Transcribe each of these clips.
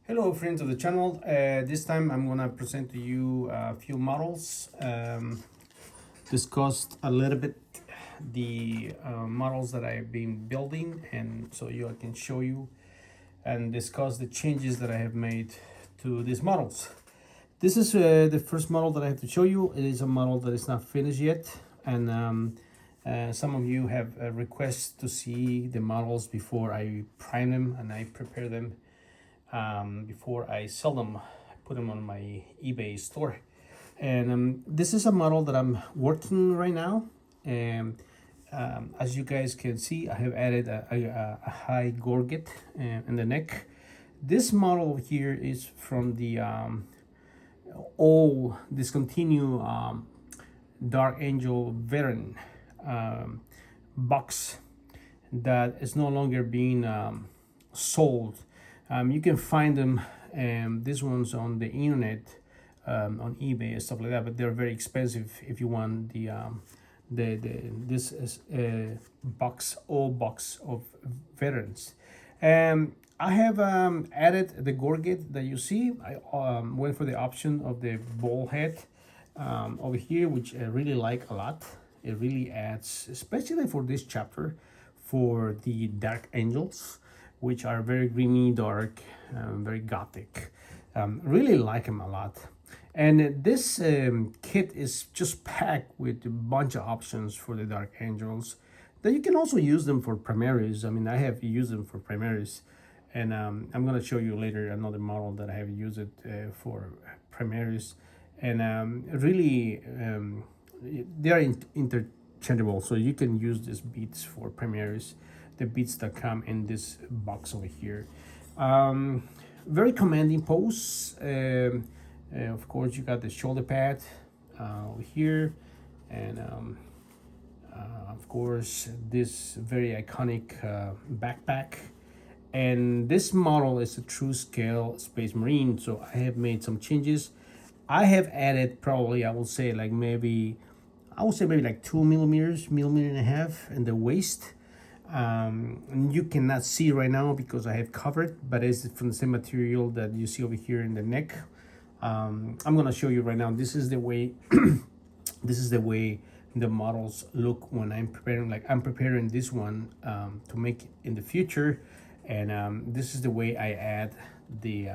Hello friends of the channel. This time I'm gonna present to you a few models, discussed a little bit the models that I've been building, and so I can show you and discuss the changes that I have made to these models. This is the first model that I have to show you. It is a model that is not finished yet, and some of you have requests to see the models before I prime them and I prepare them before I sell them. I put them on my eBay store. And this is a model that I'm working right now. And as you guys can see, I have added a high gorget in the neck. This model here is from the old discontinued Dark Angel veteran box that is no longer being sold. You can find them, these ones on the internet, on eBay and stuff like that, but they're very expensive if you want this is a old box of veterans. I have added the gorget that you see. I went for the option of the ball head over here, which I really like a lot. It really adds, especially for this chapter, for the Dark Angels, which are very grimy, dark, very gothic. Really like them a lot. And this kit is just packed with a bunch of options for the Dark Angels. That you can also use them for Primaris. I mean, I have used them for Primaris. And I'm going to show you later another model that I have used it for Primaris. And really, they are interchangeable. So you can use these beads for Primaris, the beads that come in this box over here. Very commanding pose. Of course, you got the shoulder pad over here, and of course this very iconic backpack. And this model is a true scale Space Marine, so I have made some changes. I have added probably, I will say like maybe like 2 millimeters, millimeter and a half in the waist. You cannot see right now because I have covered, but it's from the same material that you see over here in the neck. I'm gonna show you right now. This is the way this is the way the models look when I'm preparing. Like I'm preparing this one to make in the future, and this is the way I add the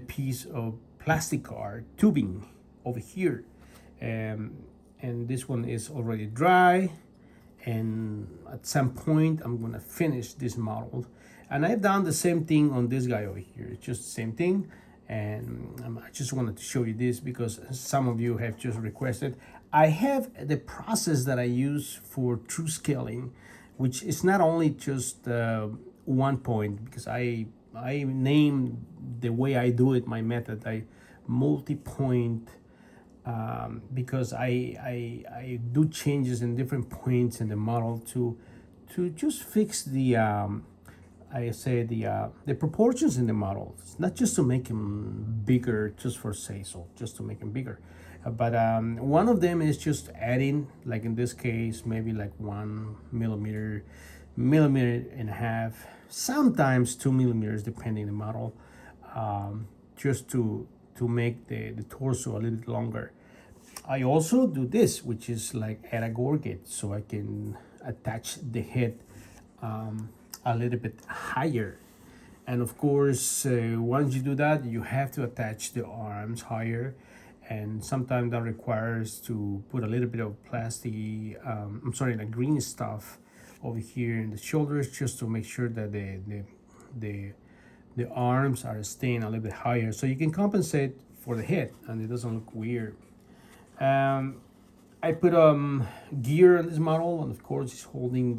piece of plastic art tubing over here. And this one is already dry, and at some point I'm gonna finish this model. And I've done the same thing on this guy over here. It's just the same thing, and I just wanted to show you this because some of you have just requested. I have the process that I use for true scaling, which is not only just 1 point, because I name the way I do it my method. I multi-point, because I do changes in different points in the model to just fix the the proportions in the model. It's not just to make them bigger just for say so, just to make them bigger. But one of them is just adding, like in this case, maybe like 1 millimeter, millimeter and a half, sometimes 2 millimeters, depending on the model, just to make the torso a little bit longer. I also do this, which is like add a gorget, so I can attach the head a little bit higher. And of course, once you do that, you have to attach the arms higher, and sometimes that requires to put a little bit of plastic, the green stuff over here in the shoulders, just to make sure that the arms are staying a little bit higher, so you can compensate for the head and it doesn't look weird. I put gear on this model, and of course it's holding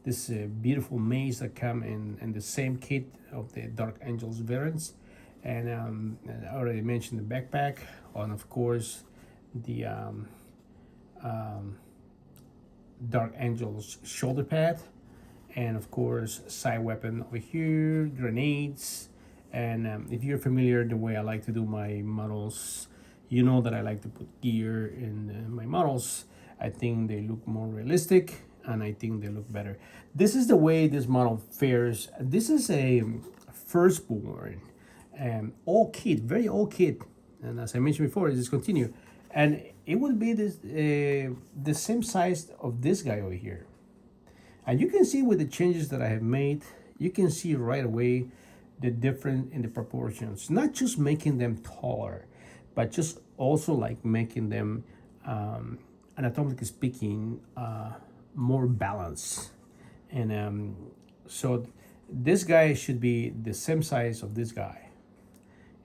this beautiful mace that come in the same kit of the Dark Angels variants. And I already mentioned the backpack, and of course the Dark Angels shoulder pad, and of course side weapon over here, grenades. And if you're familiar the way I like to do my models, you know that I like to put gear in my models. I think they look more realistic. and I think they look better. This is the way this model fares. This is a firstborn, old kid, very old kid, and as I mentioned before, it's discontinued, and it would be this the same size of this guy over here. And you can see with the changes that I have made, you can see right away the difference in the proportions. Not just making them taller, but just also like making them, anatomically speaking, more balanced. And so this guy should be the same size of this guy.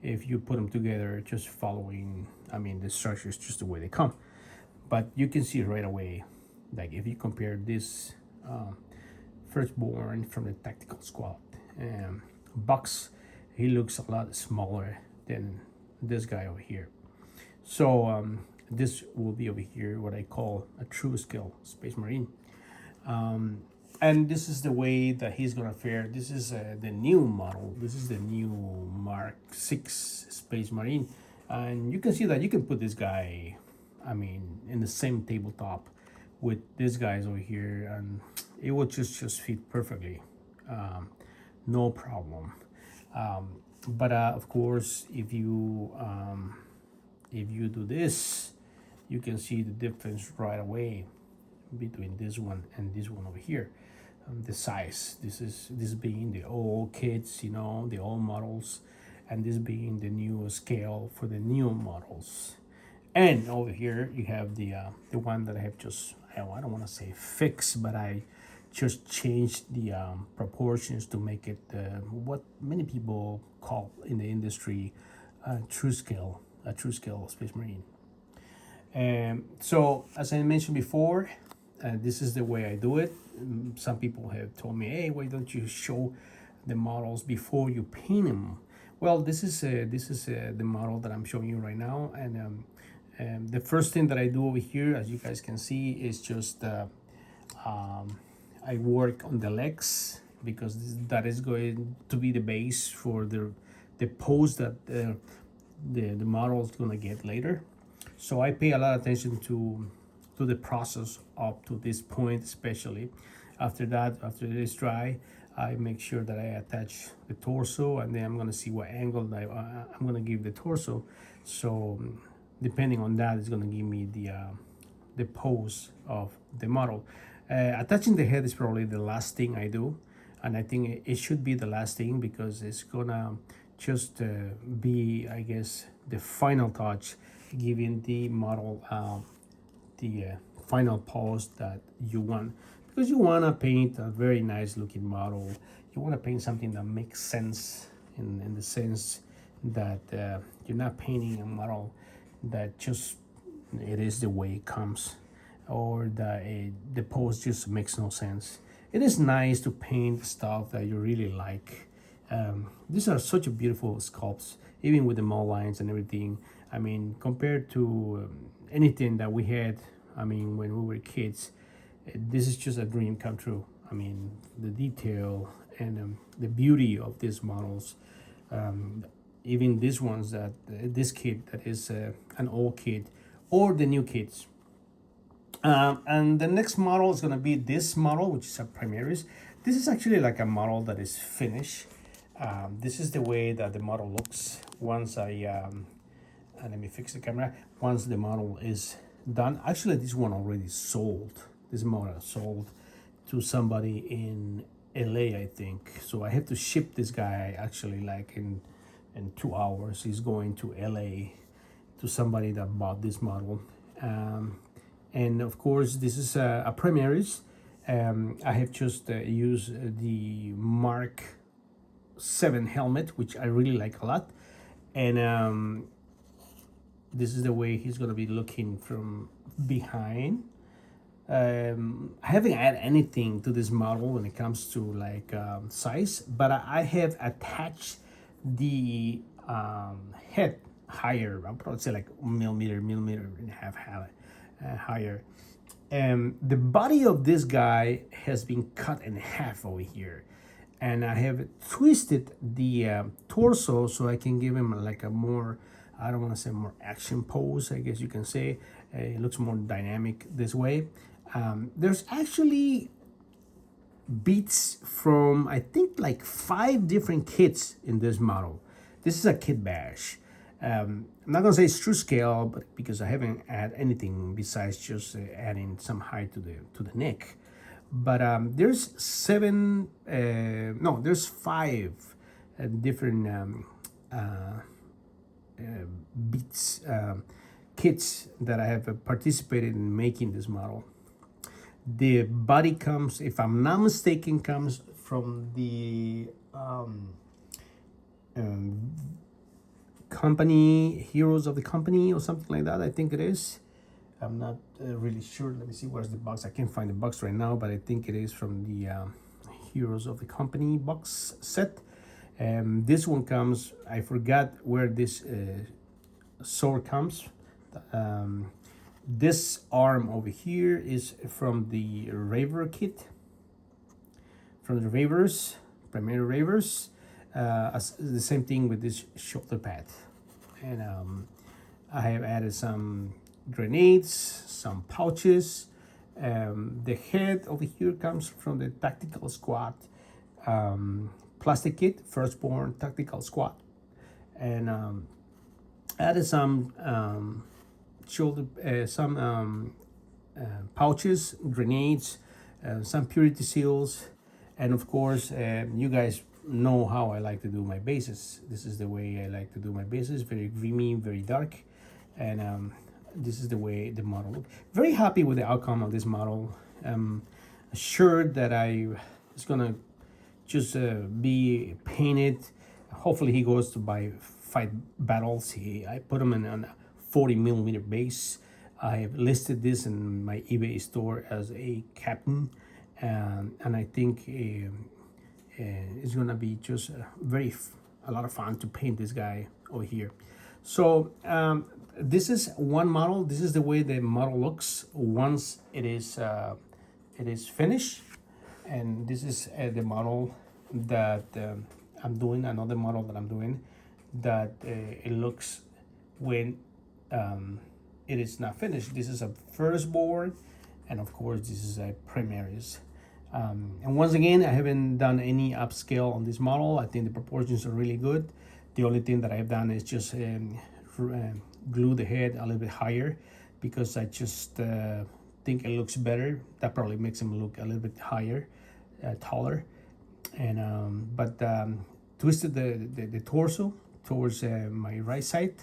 If you put them together, just following, I mean, the structure is just the way they come. But you can see right away, like if you compare this firstborn from the tactical squad, Bucks, he looks a lot smaller than this guy over here. So this will be over here what I call a true scale Space Marine. And this is the way that he's gonna fare. This is the new model. This is the new Mark 6 Space Marine. And you can see that you can put this guy, I mean, in the same tabletop with these guys over here, and it will just fit perfectly, no problem. But of course, if you do this, you can see the difference right away between this one and this one over here. The size, this being the old kids, you know, the old models, and this being the new scale for the new models. And over here you have the one that I have just, I don't want to say fixed, but I just changed the proportions to make it what many people call in the industry a true scale Space Marine. So as I mentioned before, this is the way I do it. Some people have told me, hey, why don't you show the models before you paint them? Well, this is the model that I'm showing you right now, and the first thing that I do over here, as you guys can see, is just I work on the legs, because that is going to be the base for the pose that the model is gonna get later. So I pay a lot of attention to the process up to this point, especially. After that, after it is dry, I make sure that I attach the torso, and then I'm gonna see what angle I'm gonna give the torso. So depending on that, it's gonna give me the pose of the model. Attaching the head is probably the last thing I do, and I think it should be the last thing, because it's gonna just be, I guess, the final touch, giving the model the final pose that you want, because you want to paint a very nice looking model. You want to paint something that makes sense, in the sense that you're not painting a model that just it is the way it comes, or that the pose just makes no sense. It is nice to paint stuff that you really like. These are such a beautiful sculpts, even with the mold lines and everything. I mean, compared to anything that we had, I mean, when we were kids, this is just a dream come true. I mean, the detail and the beauty of these models, even these ones that this kid that is an old kid, or the new kids. And the next model is going to be this model, which is a Primaris. This is actually like a model that is finished. This is the way that the model looks once let me fix the camera. Once the model is done, actually this one already sold. This model sold to somebody in LA, I think. So I have to ship this guy actually like in 2 hours. He's going to LA to somebody that bought this model. And of course, this is a Primaris. I have just used the Mark 7 helmet, which I really like a lot. And this is the way he's going to be looking from behind. I haven't added anything to this model when it comes to like size, but I have attached the head higher. I'll probably say like millimeter and a half higher. The body of this guy has been cut in half over here, and I have twisted the torso so I can give him like a more, I don't want to say more action pose, I guess you can say. It looks more dynamic this way. There's actually bits from, I think, like 5 different kits in this model. This is a kit bash. I'm not gonna say it's true scale, but because I haven't added anything besides just adding some height to the neck. But there's there's 5 different beats kits that I have participated in making this model. The body comes, if I'm not mistaken, comes from the company, Heroes of the Company or something like that. I think it is. I'm not really sure. Let me see, where's the box. I can't find the box right now, but I think it is from the Heroes of the Company box set. This one comes, I forgot where this sword comes. This arm over here is from the Raver kit, from the Ravers, Primaris Ravers. The same thing with this shoulder pad. And I have added some grenades, some pouches. The head over here comes from the Tactical Squad plastic kit, Firstborn Tactical Squad. And added some pouches, grenades, some purity seals, and of course, you guys know how I like to do my bases. This is the way I like to do my bases, very dreamy, very dark, and this is the way the model looks. Very happy with the outcome of this model. Sure that it's gonna just be painted. Hopefully he goes to fight battles. I put him in a 40mm base. I have listed this in my eBay store as a captain, and I think it's gonna be just a lot of fun to paint this guy over here. So this is one model. This is the way the model looks once it is finished, and this is the model that I'm doing. Another model that I'm doing that it looks when it is not finished. This is a firstborn, and of course this is a Primaris. And once again, I haven't done any upscale on this model. I think the proportions are really good. The only thing that I've done is just glue the head a little bit higher, because I just think it looks better. That probably makes him look a little bit higher, taller. And twisted the torso towards my right side.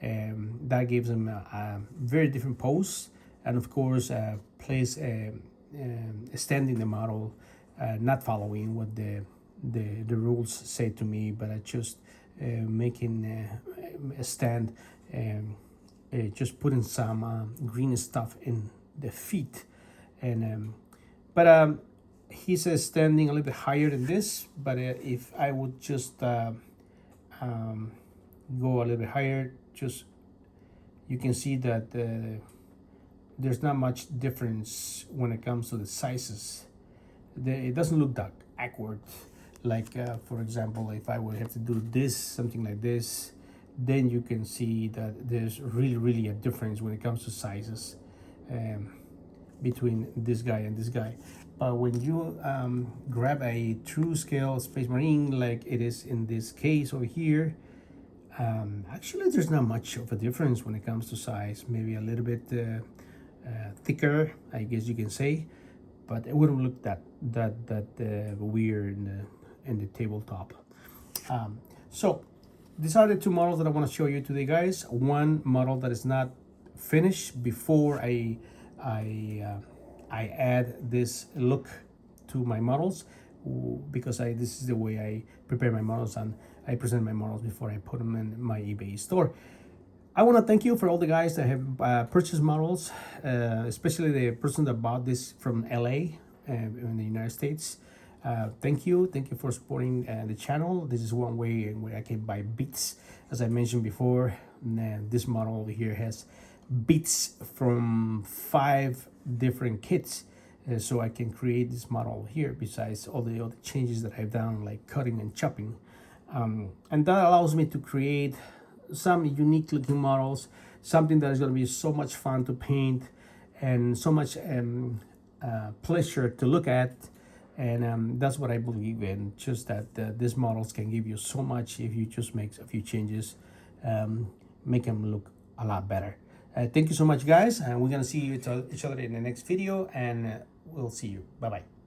That gives him a very different pose, and of course extending the model, not following what the rules say to me, but I just making a stand, just putting some green stuff in the feet, and he's standing a little bit higher than this. But if I would just go a little bit higher, just you can see that there's not much difference when it comes to the sizes. It doesn't look that awkward. Like for example, if I would have to do this, something like this, then you can see that there's really a difference when it comes to sizes between this guy and this guy. But when you grab a true scale Space Marine, like it is in this case over here, actually there's not much of a difference when it comes to size. Maybe a little bit thicker, I guess you can say, but it wouldn't look that weird in the tabletop. So these are the 2 models that I want to show you today, guys. One model that is not finished before I add this look to my models, because this is the way I prepare my models, and I present my models before I put them in my eBay store. I want to thank you for all the guys that have purchased models, especially the person that bought this from LA in the United States. Thank you for supporting the channel. This is one way in where I can buy bits. As I mentioned before, this model over here has bits from 5 different kits, so I can create this model here, besides all the other changes that I've done, like cutting and chopping, and that allows me to create some unique looking models, something that is going to be so much fun to paint. and so much pleasure to look at. And that's what I believe in, just that these models can give you so much if you just make a few changes, make them look a lot better. Thank you so much, guys, and we're gonna see each other in the next video, and we'll see you. Bye bye.